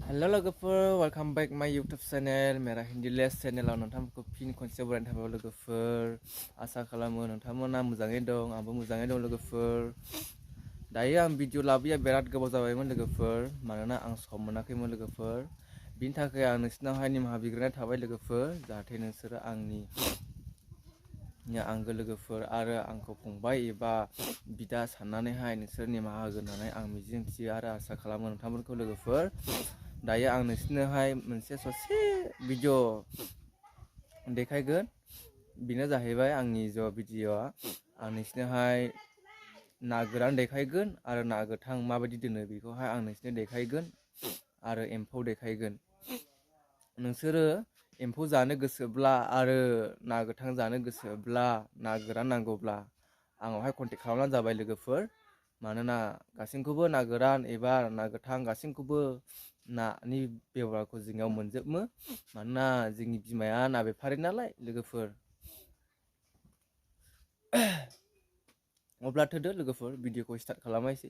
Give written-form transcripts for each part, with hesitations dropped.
Hello लोगोफोर welcome back माय YouTube channel मेरा हिंदी लेस चैनलाव नोंथांमोनखौ फिन खनसे बरायनाय थाबाय लोगोफोर आसा खालामो नोंथांमोना मोजाङै दं आंबो मोजाङै दं लोगोफोर दायो आं भिडिअ लाबोया बिराद गोबाव जाबायमोन लोगोफोर मानोना आं सम मोनाखैमोन लोगोफोर बिनि थाखाय आं नोंसिनावहाय निमाहा बिग्रोनाय थाबाय लोगोफोर जाहाथे नोंसोरो आंनि आंगो लोगोफोर आरो आंखौ फंबाय एबा बिदा साननानैहाय नोंसोर निमाहा होगोन होननानै आं मिजिंथियो आरो आसा खालामो नोंथांमोनखौ लोगोफोर दायो आं नोंसिनोहाय मोनसे ससे भिडिअ देखायगोन बेनो जाहैबाय आंनि भिडिअआ आं नोंसिनोहाय ना गोरान देखायगोन आरो ना गोथां माबायदि दोनो बेखौहाय आं नोंसिनो देखायगोन आरो एम्फौ देखायगोन नोंसोरो एम्फौ जानो गोसोब्ला आरो ना गोथां जानो गोसोब्ला ना गोरान नांगौब्ला आंनावहाय कन्टेक्ट खालामनानै जाबाय लोगोफोर मानोना गासैखौबो ना गोरान एबा ना गोथां गासैखौबो नानि बेबहारखौ जोंनियाव मोनजोबो मानोना जोंनि बिमाया ना बेफारि नालाय लोगोफोर अब्ला थोदो लोगोफोर भिडिअखौ स्टार्ट खालामनायसै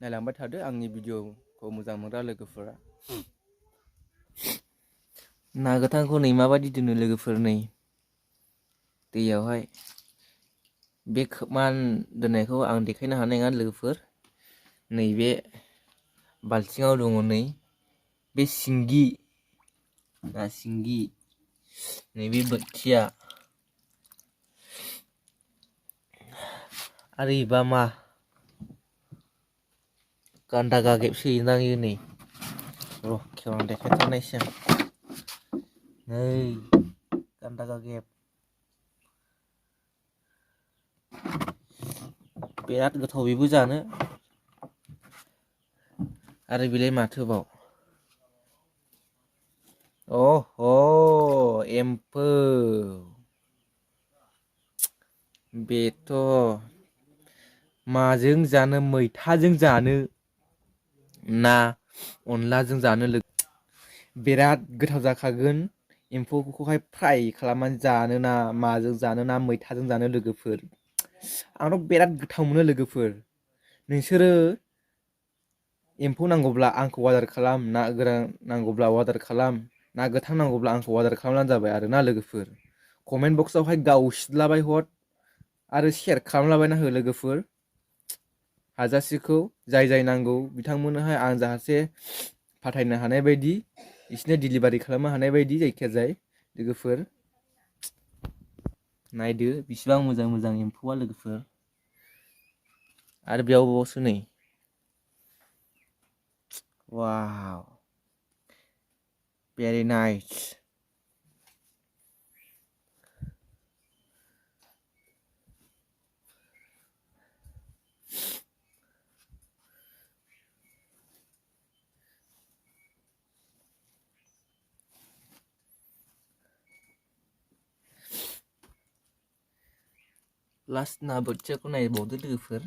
नायलांबाय थादो आंनि भिडिअखौ मोजां मोनग्रा लोगोफोरा ना गोथांखौ नै माबायदि दोनो लोगोफोर नै दैयावहाय बे खोबमान दोननायखौ आं देखायनो हानाय नङा लोगोफोर नैबे बाल्थिङाव दङ नै बे सिंगि ना सिंगि नैबे बोथिया आरो इबा मा गान्दा गागेबसो नै र' खेवना देखायथारनायसै आं नै गान्दा गागेब बिराद गोथाव बेबो जानो आरो बेलाय माथोबाव एम्फौ बेथ' माजों जानो मैथाजों जानो ना अनलाजों जानो बिराद गोथाव जाखागोन एम्फौखौहाय फ्राय खालामनानै जानो ना माजों जानो ना मैथाजों जानो लोगोफोर आंथ' बिराद गोथाव मोनो लोगोफोर नोंसोरो एम्फौ नांगौब्ला आंखौ अर्डार खालाम ना गोरान नांगौब्ला अर्डार खालाम ना गोथां नांगौब्ला आंखौ अर्डार खालामनानै जाबाय आरो ना लोगोफोर कमेन्ट बक्सआवहाय गावसिलाबाय हर आरो शेयार खालामलाबायना हो लोगोफोर हाजासेखौ जाय नांगौ बिथांमोननोहाय आं जाहाथे फाथायनो हानाय बायदि बिसोरनो डिलिभारि खालामनो हानाय बायदि जायखिया जाय लोगोफोर नायदो बिसिबां मोजां मोजां एम्फौआ लोगोफोर आरो बेयावबावसो नै वाव भेरि नाइस लास्ट ना बोथियाखौ नायबावदो लोगोफोर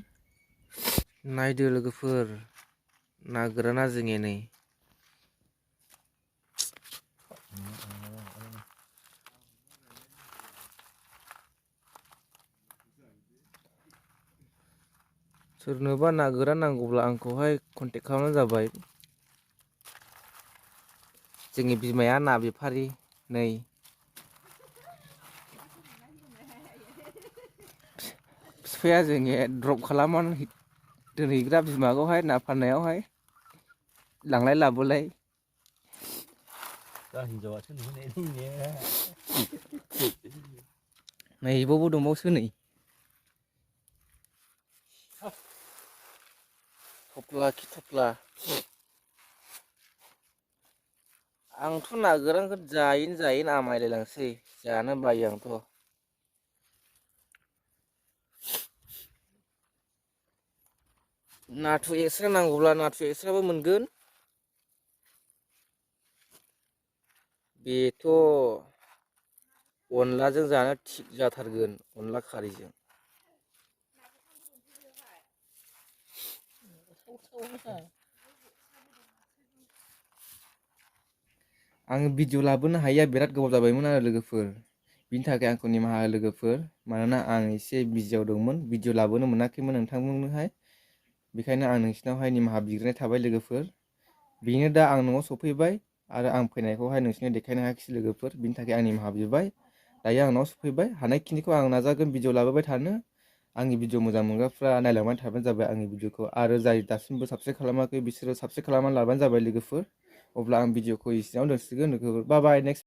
नायदो लोगोफोर ना गोराना जोंनिया नै सोरनोबा ना गोरान नांगौब्ला आंखौहाय कन्टेक्ट खालामनानै जाबाय जोंनि बिमाया ना बेफारि नै बिफाया जोंनि ड्रप खालामनानै दोनहैग्रा बिमाखौहाय ना फाननायावहाय लांलाय लाबोलाय नै बावबो दंबावसो नै थफ्ला खि थफ्ला आंथ' ना गोरानखौ जायैनो आमायलायलांसै जानो बायो आंथ' नाथुर एक्स्रा नांगौब्ला नाथुर एक्स्राबो मोनगोन बेथ' अनलाजों जानो थिग जाथारगोन अनला खारैजों आङो भिडिअ लाबोनो हायिया बिराद गोबाव जाबायमोन आरो लोगोफोर बिनि थाखाय आंखौ निमाहा हो लोगोफोर मानोना आं एसे बिजियाव दंमोन भिडिअ लाबोनो मोनाखैमोन नोंथांमोननोहाय बेखायनो आं नोंसिनावहाय निमाहा बिग्रोनाय थाबाय लोगोफोर बेनो दा आं न'आव सफैबाय आरो आं फैनायखौहाय नोंसिनो देखायनो हायाखिसै लोगोफोर, बिनि थाखाय आं निमाहा बिबाय। दायो आं न'आव सफैबाय, हानायखिनिखौ आं नाजागोन भिडिअ लाबोबाय थानो। आंनि भिडिअ मोजां मोनग्राफ्रा नायलांबाय थाबानो जाबाय आंनि भिडिअखौ, आरो जाय दासिमबो साबस्क्राइब खालामाखै बिसोरो साबस्क्राइब खालामनानै लाबानो जाबाय लोगोफोर। अब्ला आं भिडिअखौ एसेयावनो दोनसिगोन लोगोफोर, बाय बाय। नेक्स्ट